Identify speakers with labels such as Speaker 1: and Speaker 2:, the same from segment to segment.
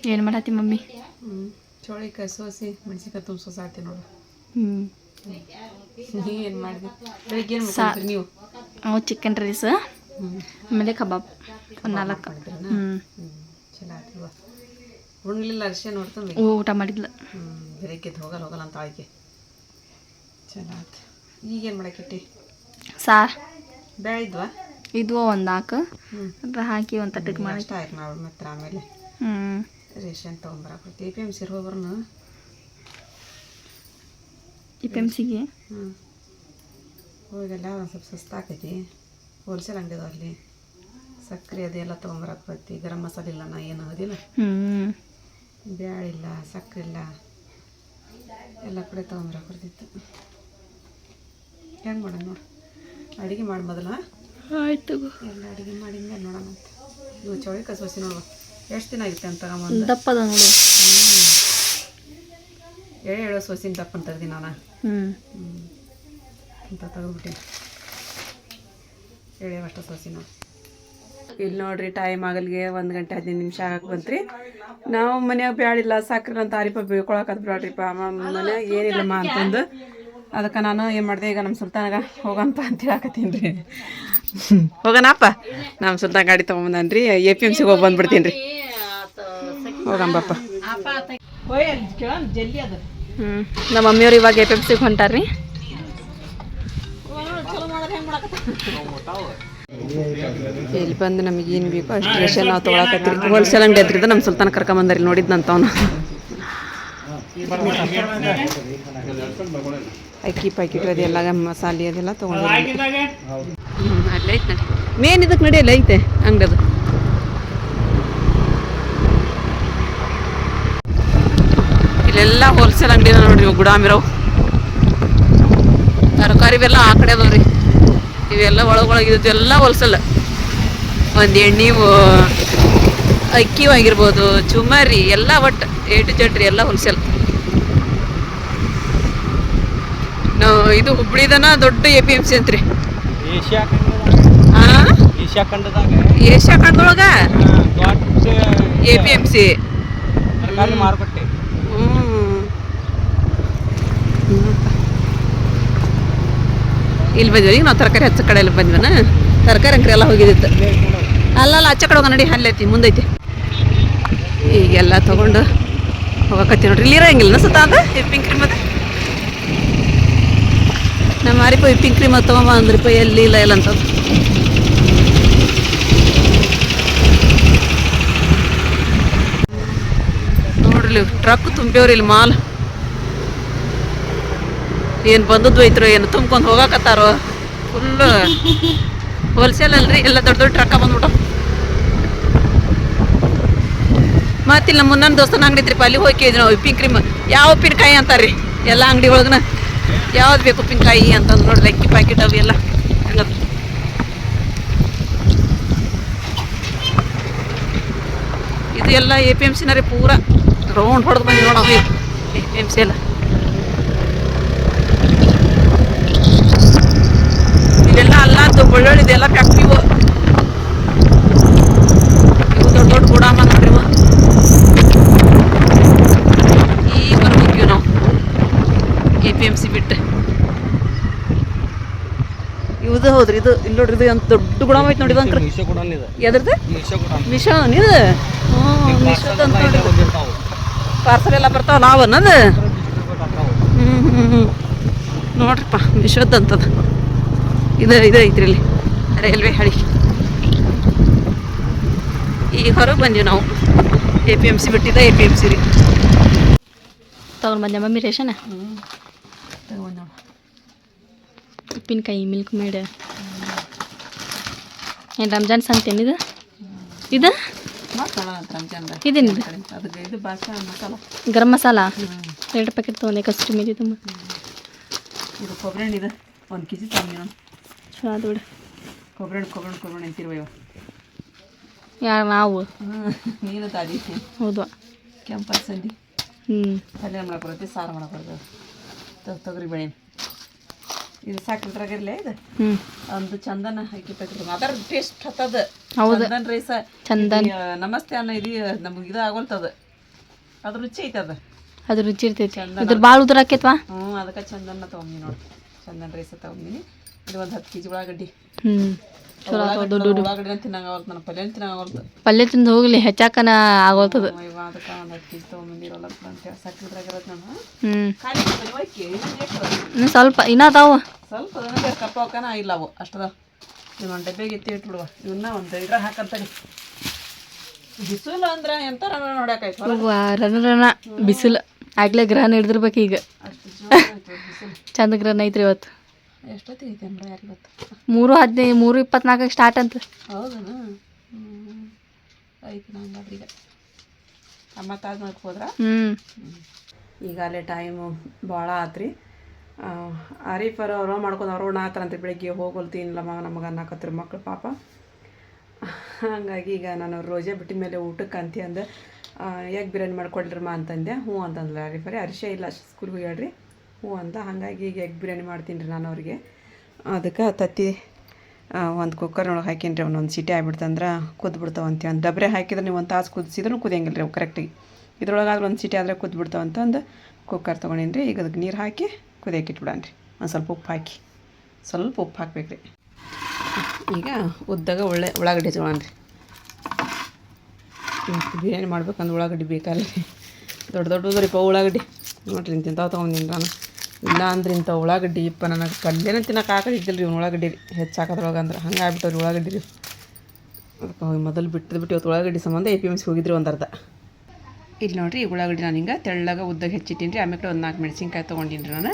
Speaker 1: ಏನು ಮಾಡತ್ತಿ ಮಮ್ಮಿ?
Speaker 2: ಚೋಳಿಕಾಯಿ ಸೋಸಿ ಮೆಣಸಿನ್ಕಾಯಿ ತುಂಬ ಸೋಸಾತಿ ನೋಡು. ಏನು ಮಾಡಿದೆ ಬೆಳಿಗ್ಗೆ? ಏನು ಮಾಡ್ತೀರಿ ನೀವು?
Speaker 1: ಚಿಕನ್ ರೈಸ್ ಆಮೇಲೆ ಕಬಾಬ್ ಒಂದು 4.
Speaker 2: ಚಲೋ ಆಯ್ತು. ಉಣ್ಲಿಲ್ಲ ಅರ್ಶೆ ನೋಡ್ತಾನೆ
Speaker 1: ಊಟ ಮಾಡಿದ್ಲ.
Speaker 2: ಬೆಳಿಗ್ಗೆ ಹೋಗಲ್ಲ ಅಂತ ಆಯ್ಕೆ. ಚಲೋ ಆಯ್ತು. ಈಗೇನು ಮಾಡಕ್ಕಿಟ್ಟಿ?
Speaker 1: ಸಾರು
Speaker 2: ಬೇಳೆ ಇದ್ವಾ?
Speaker 1: ಇದು ಒಂದು 4 ಅದ್ರ ಹಾಕಿ ಒಂದು ತಟ್ಟಕ್ಕೆ ಮಾಡಿ
Speaker 2: ಅಷ್ಟ ಆಯ್ತು. ನಾವು ಮತ್ತೆ ಆಮೇಲೆ ರೇಷನ್ ತೊಗೊಂಬರಕ್ಕೆ APMC ಹೋಗ್ಬರ್ನು.
Speaker 1: APMCಗೆ
Speaker 2: ಹೋಗಲ್ಲ, ಒಂದು ಸ್ವಲ್ಪ ಸಸ್ತಾಕೈತಿ. ಹೋಲ್ಸೇಲ್ ಅಂಗಡಿ ಅದಾವ ಅಲ್ಲಿ. ಸಕ್ಕರೆ ಅದೆಲ್ಲ ತೊಗೊಂಬರಕ್ಕೆ ಬರ್ತಿ. ಗರಂ ಮಸಾಲೆ ಇಲ್ಲ, ನಾ ಏನು ಆಗೋದಿಲ್ಲ. ಬ್ಯಾಳೆ ಇಲ್ಲ, ಸಕ್ಕರೆ ಇಲ್ಲ, ಎಲ್ಲ ಕಡೆ ತೊಗೊಂಬರಕ್ಕೆ ಬರ್ತಿತ್ತು. ಹೆಂಗೆ ಮಾಡೋಣ ನೋಡಿ. ಅಡುಗೆ ಮಾಡಿ ಮೊದಲ
Speaker 1: ಆಯ್ತು.
Speaker 2: ಎಲ್ಲ ಅಡುಗೆ ಮಾಡಿ ಹಿಂಗೆ ನೋಡೋಣ ಅಂತ. ಇವು ಚೌಳಿಕಾಯಿ ಸೋಸಿ ನೋಡುವ. ಎಷ್ಟು ದಿನ ಆಗಿತ್ತು ಅಂತ ತಗೊಂಬಂದು?
Speaker 1: ದಪ್ಪದ ನೋಡು.
Speaker 2: ಎಳೆ ಸೋಸಿನ ದಪ್ಪನ ತೆಗ್ದಿ ನಾನು ಅಂತ ತೆಗೆದ್ಬಿಟ್ಟಿನಿ. ಎಳೆವಷ್ಟು ಸೋಸಿ ನಾವು. ಇಲ್ಲಿ ನೋಡ್ರಿ, ಟೈಮ್ ಆಗಲ್ಗೆ 1 ಗಂಟೆ 15 ನಿಮಿಷ ಆಗಕ್ಕೆ ಬಂತ್ರಿ. ನಾವು ಮನ್ಯಾಗ ಬ್ಯಾಳಿಲ್ಲ, ಸಕ್ಕರೆ ಅಂತ ಆರಿಪ ಬೇಕೊಳಕತ್ ಬಿಡ್ರಿಪ್ಪ. ಮನ್ಯಾಗ ಏನಿಲ್ಲಮ್ಮ ಅಂತಂದು ಅದಕ್ಕೆ ನಾನು ಏನು ಮಾಡಿದೆ, ಈಗ ನಮ್ಮ ಸುಲ್ತಾನಾಗ ಹೋಗಂತ ಅಂತ ಹೇಳಕತ್ತೀನಿ ರೀ. ಹೋಗೋಣಪ್ಪ, ನಮ್ಮ ಸುಲ್ತಾನ ಗಾಡಿ ತೊಗೊಂಬಂದನ್ರಿ. APMCಗೆ ಹೋಗಿ ಬಂದ್ಬಿಡ್ತೀನಿ ರೀ. ಹೋಗಂಬಪ್ಪ. ಜಲ್ದಿ ಅದು.
Speaker 1: ನಮ್ಮ ಮಮ್ಮಿಯವ್ರು ಇವಾಗ APMCಗೆ ಹೊಂಟಾರ್ರಿ.
Speaker 2: ಇಲ್ಲಿ ಬಂದು ನಮಗೆ ಏನು ಬೇಕು ಅಷ್ಟು ರೇಷನ್ ನಾವು ತೊಗೊಳಕತ್ತೀವಿ. ಹೋಲ್ಸೇಲ್ ಅಂಗಡಿ ಅದ್ರಿಂದ ನಮ್ಮ ಸುಲ್ತಾನ ಕರ್ಕೊಂಬಂದ್ರಿ. ನೋಡಿದ್ನಂತವನು ಅಕ್ಕಿ ಪ್ಯಾಕೆಟ್ ಅದೆಲ್ಲ ಮಸಾಲೆ ಅದೆಲ್ಲ ತೊಗೊಂಡು ಅಲ್ಲೇ ಐತೆ ನಡಿ. ಮೇನ್ ಇದಕ್ಕೆ ನಡಿಯಲ್ಲ ಐತೆ ಅಂಗಡಿ. ಇಲ್ಲೆಲ್ಲ ಹೋಲ್ಸೇಲ್ ಅಂಗಡಿನ ನೋಡ್ರಿ. ಗುಡಾಮಿರವು ತರಕಾರಿ ಇವೆಲ್ಲ ಆ ಕಡೆ ಅದಾವ್ರಿ. ಇವೆಲ್ಲ ಒಳಗೊಳಗಿದ್ದು ಎಲ್ಲ ಹೋಲ್ಸೇಲ್. ಒಂದು ಎಣ್ಣೆ, ಅಕ್ಕಿ ಆಗಿರ್ಬೋದು, ಚುಮ್ಮರಿ ಎಲ್ಲ ಒಟ್ಟು A to Z ರೀ, ಎಲ್ಲ ಹೋಲ್ಸೇಲ್. ನಾವು ಇದು ಹುಬ್ಳಿದನ ದೊಡ್ಡ APMC ಅಂತ್ರಿ. ಏಷ್ಯಾ ಖಂಡದೊಳಗ APMC
Speaker 3: ಮಾರುಕಟ್ಟೆ.
Speaker 2: ಇಲ್ಲಿ ಬಂದ್ವಿ. ಈಗ ನಾವು ತರಕಾರಿ ಹಚ್ಚ ಕಡೆ ಎಲ್ಲ ಬಂದ್ವನ. ತರಕಾರಿ ಅಂಕರಿ ಎಲ್ಲ ಹೋಗಿದ್ದಿತ್ತು. ಅಲ್ಲಲ್ಲ ಆಚೆ ಕಡೆ ಹೋಗ ನಡಿ, ಅಲ್ಲೈತಿ ಮುಂದೈತಿ. ಈಗೆಲ್ಲ ತೊಗೊಂಡು ಹೋಗಕತ್ತಿ ನೋಡ್ರಿ. ಇಲ್ಲಿ ಇರೋಂಗಿಲ್ಲ ಅನ್ಸುತ್ತ ಅದು ವಿಪ್ಪಿಂಗ್ ಕ್ರೀಮ್. ಅದು ನಮ್ಮ ಮಾರಿಪ ವಿಪ್ಪಿಂಗ್ ಕ್ರೀಮ್ ಅದು ತೊಗೊಂಬ ಅಂದ್ರಿಪ್ಪ. ಎಲ್ಲಿ ಇಲ್ಲ ಇಲ್ಲ ಅಂತದ್ದು. ನೋಡ್ರಿ ಟ್ರಕ್ ತುಂಬ್ಯವ್ರಿ ಇಲ್ಲಿ ಮಾಲ್. ಏನು ಬಂದದ್ದು ಐತ್ರೋ ಏನು ತುಂಬ್ಕೊಂಡು ಹೋಗಾಕತ್ತಾರೋ. ಫುಲ್ಲು ಹೋಲ್ಸೇಲ್ ಅಲ್ರಿ, ಎಲ್ಲ ದೊಡ್ಡ ದೊಡ್ಡ ಟ್ರಕ್ಕ ಬಂದ್ಬಿಟ್ಟು. ಮತ್ತಿಲ್ಲ ನಮ್ಮ ಮುನ್ನೊಂದು ದೋಸ್ತನ ಅಂಗಡಿ ಐತ್ರಿಪ್ಪ, ಅಲ್ಲಿ ಹೋಗಿದ್ವಿ ನಾವು. ವಿಪ್ಪಿಂಗ್ ಕ್ರೀಮ್ ಯಾವ ಉಪ್ಪಿನಕಾಯಿ ಅಂತಾರೆ ರೀ ಎಲ್ಲ ಅಂಗಡಿ ಒಳಗನ. ಯಾವ್ದು ಬೇಕು ಉಪ್ಪಿನಕಾಯಿ ಅಂತಂದು ನೋಡ್ರಿ. ಅಕ್ಕಿ ಪ್ಯಾಕೆಟ್ ಅವು ಎಲ್ಲ ಹಂಗದ. ಇದು ಎಲ್ಲ APMCನ ರೀ. ಪೂರ ರೌಂಡ್ ಹೊಡೆದು ಬಂದು ನೋಡೋದು APMC ಎಲ್ಲ. ಇಲ್ಲೆಲ್ಲ ಅಲ್ಲದ್ದು ಒಳ್ಳೊಳ್ಳಿದೆಲ್ಲ ಫ್ಯಾಕ್ಟ್ರಿ. ಇವು ದೊಡ್ಡ ದೊಡ್ಡ ಗೋಡಾಮ ನೋಡ್ರಿ. ಇವು ಈಗ ಬರ್ಬೇಕಿವು ನಾವು APMC ಬಿಟ್ಟು. ಇವುದು ಹೌದ್ರಿ. ಇದು ಇಲ್ಲಿ ನೋಡ್ರಿ, ಇದು ಅಂತ ದೊಡ್ಡ ಗುಡಾಮ ಐತೆ ನೋಡಿ. ಅಂಕ್ರ ಎದ್ರದ್ದು ಮಿಶೋ ಇದು. ಮಿಶೋದ ಅಂತ ನೋಡ್ರಿ. ಪಾರ್ಸಲ್ ಎಲ್ಲ ಬರ್ತಾವಲ್ಲ ಅವು ಅನ್ನೋದು. ನೋಡ್ರಿಪ್ಪ, ಮಿಶೋದಂತದ. ಇದು ಐತ್ರಿ ಇಲ್ಲಿ ರೈಲ್ವೆ ಹಳಿ. ಈಗ ಹೊರಗೆ ಬಂದೀವಿ ನಾವು. APMC ಬಿಟ್ಟಿದ್ದ APMC ರೀ.
Speaker 1: ತಗೊಂಡು ಬಂದೆ ಮಮ್ಮಿ ರೇಷನ. ಉಪ್ಪಿನಕಾಯಿ, ಮಿಲ್ಕ್ ಮೇಡ್. ಏನು ರಂಜಾನ್ ಸಂತೇನಿದು? ಇದು ಇದೇನಿದು? ಗರಂ ಮಸಾಲ 2 ಪ್ಯಾಕೆಟ್ ತೊಗೊಂಡೆ. ಕಸ್ಟಮರ್ ತುಂಬ
Speaker 2: ಇದು ಕೊಬ್ಬರಿ ಎಣ್ಣೆ. ಇದು 1 kg ತೊಗೊಂಡು
Speaker 1: ಚಲೋ ಅದು ಬಿಡು.
Speaker 2: ಕೊಬ್ಬರಿ ಅಂತಿರುವ
Speaker 1: ಯಾರು ನಾವು?
Speaker 2: ನೀನು ತಾಡಿ.
Speaker 1: ಹೌದು,
Speaker 2: ಕೆಂಪು ಸಂದಿ. ಪಲ್ಯ ಮಾಡಕ್ಕೆ ಬರುತ್ತೆ, ಸಾರು ಮಾಡಕ್ಕೆ ಬರ್ತದೆ. ತೊಗರಿ ಬೇಳೆ ಇದು ಸಾಕಿದ್ರಾಗ ಇರಲೇ. ಇದು ಒಂದು ಚಂದನ ಹಾಕಿ ಪ್ಯಾಕೆಟ್. ಅದರ ಟೇಸ್ಟ್ ಹತ್ತದ. ಚಂದನ್ ರೈಸ ಚಂದನ್ ನಮಸ್ತೆ ಅನ್ನ ಇದು ನಮಗೆ ಇದು ಆಗೋಲ್ತದ. ಅದು ರುಚಿ ಐತೆ ಅದು.
Speaker 1: ಅದು ರುಚಿ ಇರ್ತೈತಿ. ಇದ್ರ ಭಾಳ ಉದ್ರ ಆಕೈತ್ವಾ.
Speaker 2: ಅದಕ್ಕೆ ಚಂದನ ತೊಗೊಂಡಿನಿ ನೋಡಿ, ಚಂದನ ರೈಸ ತೊಗೊಂಡಿನಿ. ಇದು ಒಂದು 10 kg ಉಳ್ಳಾಗಡ್ಡಿ. ಉಳ್ಳಾಗಡ್ಡಿನ ತಿನ್ನಂಗಾವಲ್ತು, ನನ್ನ ಪಲ್ಯ ತಿನ್ನಂಗಾವಲ್ತು.
Speaker 1: ಪಲ್ಯ ತಿಂದು ಹೋಗ್ಲಿ, ಹೆಚ್ಚಾಕನ ಆಗೋಲ್ತದ.
Speaker 2: ಅದಕ್ಕೆ ಒಂದು 10 kg ತೊಗೊಂಬಂದಿರಲ್ಲ ಅಂತೇಳಿ ಸಕ್ಕರೆದ್ರಾಗ ಇರೋದು ನಾನು.
Speaker 1: ಇನ್ನು ಸ್ವಲ್ಪ ಇನ್ನೂ ಅದಾವ.
Speaker 2: ಸ್ವಲ್ಪ ಅದನ್ನ ಕಪ್ಪ ಹಾಕನ ಇಲ್ಲ ಅವು ಅಷ್ಟದ. ಇವೊಂದು ಡಬ್ಬಿಗೆ ಎತ್ತಿ ಇಟ್ಬಿಡುವ. ಇವನ್ನ ಒಂದು ಇದ್ರಾಗ ಹಾಕಂತಾನೆ. ಬಿಸಿಲು ಅಂದ್ರೆ ಎಂತ ನೋಡಕಾಯ್ತು
Speaker 1: ರಣ ಬಿಸಿಲು ಆಗ್ಲೇ ಗ್ರಹಣ ಹಿಡ್ದಿರ್ಬೇಕು ಈಗ.
Speaker 2: ಅಷ್ಟು ಬಿಸಿಲು.
Speaker 1: ಚಂದ ಗ್ರಹಣ ಐತ್ರಿ ಇವತ್ತು.
Speaker 2: ಎಷ್ಟೊತ್ತಿಗೆ ಐತೆ ಅಂದ್ರೆ ಯಾರಿಗೆ ಗೊತ್ತು.
Speaker 1: 3:15 3:24 ಸ್ಟಾರ್ಟ್ ಅಂತ.
Speaker 2: ಹೌದಾ? ಐತಿ ನಂಗಾದ್ರೆ ಈಗ ಅಮ್ಮ ತಾಜ್ ಮಾಡಕ್ಕೆ ಹೋದ್ರ. ಈಗಾಗಲೇ ಟೈಮು ಭಾಳ ಆತ್ರಿ. ಆರೀಫರ್ ಅವ್ರು ಮಾಡ್ಕೊಂಡು ಅವ್ರು ಆತರಂತ ಬೆಳಿಗ್ಗೆ ಹೋಗೋಲ್ತಿ ಇಲ್ಲ ನಮಗೆ ಅನ್ನಕತ್ರಿ ಮಕ್ಳು ಪಾಪ. ಹಾಗಾಗಿ ಈಗ ನಾನು ರೋಜೆ ಬಿಟ್ಟಿದ ಮೇಲೆ ಊಟಕ್ಕೆ ಅಂತಿ ಅಂದೆ ಎಗ್ ಬಿರಿಯಾನಿ ಮಾಡ್ಕೊಡ್ರಿಮ್ಮ ಅಂತಂದೆ. ಹ್ಞೂ ಅಂತಂದ್ಲ ಆರೀಫರೇ. ಅರಿಶೆ ಇಲ್ಲ ಸ್ಕೂಲ್ಗೆ ಹೇಳ್ರಿ, ಹ್ಞೂ ಅಂತ. ಹಾಗಾಗಿ ಈಗ ಎಗ್ ಬಿರಿಯಾನಿ ಮಾಡ್ತೀನಿ ರೀ ನಾನು ಅವ್ರಿಗೆ. ಅದಕ್ಕೆ ತತ್ತಿ ಒಂದು ಕುಕ್ಕರ್ನೊಳಗೆ ಹಾಕೀನಿ ರೀ. ಒಂದೊಂದು ಸಿಟಿ ಆಗಿಬಿಡ್ತಂದ್ರೆ ಕುದ್ಬಿಡ್ತಾವಂತೆ. ಒಂದು ಡಬ್ರೆ ಹಾಕಿದ್ರೆ ನೀವು 1 ತಾಸು ಕುದಿಸಿದ್ರೂ ಕುದಿಯಂಗಿಲ್ಲ ರೀ ಅವು ಕರೆಕ್ಟಾಗಿ. ಇದ್ರೊಳಗಾದ್ರೆ ಒಂದು ಸಿಟಿ ಆದರೆ ಕುದ್ಬಿಡ್ತಾವಂತಂದು ಕುಕ್ಕರ್ ತೊಗೊಂಡಿನಿ ರೀ. ಈಗ ಅದಕ್ಕೆ ನೀರು ಹಾಕಿ ಕುದಿಯಕ್ಕೆ ಇಟ್ಬಿಡಾನ ರೀ. ಒಂದು ಸ್ವಲ್ಪ ಉಪ್ಪು ಹಾಕಿ, ಸ್ವಲ್ಪ ಉಪ್ಪು ಹಾಕ್ಬೇಕು ರೀ. ಈಗ ಉದ್ದಾಗ ಉಳ್ಳಾಗಡ್ಡಿ ಹಚ್ಕೊಳ್ಳೋಣ ರೀ. ಬಿರಿಯಾನಿ ಮಾಡ್ಬೇಕಂದ್ರೆ ಉಳ್ಳಾಗಡ್ಡಿ ಬೇಕಲ್ಲ ರೀ. ದೊಡ್ಡದ್ರಿಪ್ಪ ಉಳ್ಳಾಗಡ್ಡಿ ನೋಡ್ರಿ. ಇಂಥವು ತೊಗೊಂಡಿನಿ ನಾನು. ಇಲ್ಲ ಅಂದ್ರೆ ಇಂಥ ಉಳ್ಳಾಗಡ್ಡಿ ಇಪ್ಪ ನನಗೆ ಪಲ್ಯನ ತಿನ್ನೋಕೆ ಹಾಕೋದಿದ್ದಿಲ್ಲ ರೀ. ಉಳ್ಳಾಗಡ್ಡಿ ಹೆಚ್ಚು ಹಾಕೋದ್ರೊಳಗೆ ಅಂದ್ರೆ ಹಂಗೆ ಆಗ್ಬಿಟ್ಟವ್ರಿ ಉಳ್ಳಾಗಡ್ಡಿ ರೀ. ಅದಕ್ಕೆ ಮೊದಲು ಬಿಟ್ಟು ಇವತ್ತು ಉಳ್ಳಾಗಡ್ಡಿ ಸಂಬಂಧ APMC ಹೋಗಿದ್ರಿ ಒಂದು ಅರ್ಧ. ಇಲ್ಲಿ ನೋಡಿರಿ, ಈ ಉಳ್ಳಾಗಡ್ಡಿ ನಾನು ಹಿಂಗೆ ತೆಳ್ಳಗೆ ಉದ್ದಾಗ ಹೆಚ್ಚಿಟ್ಟಿನಿ ರೀ. ಆಮೇಲೆ ಒಂದು 4 ಮೆಣಸಿನ್ಕಾಯಿ ತೊಗೊಂಡಿನಿ ರೀ ನಾನು.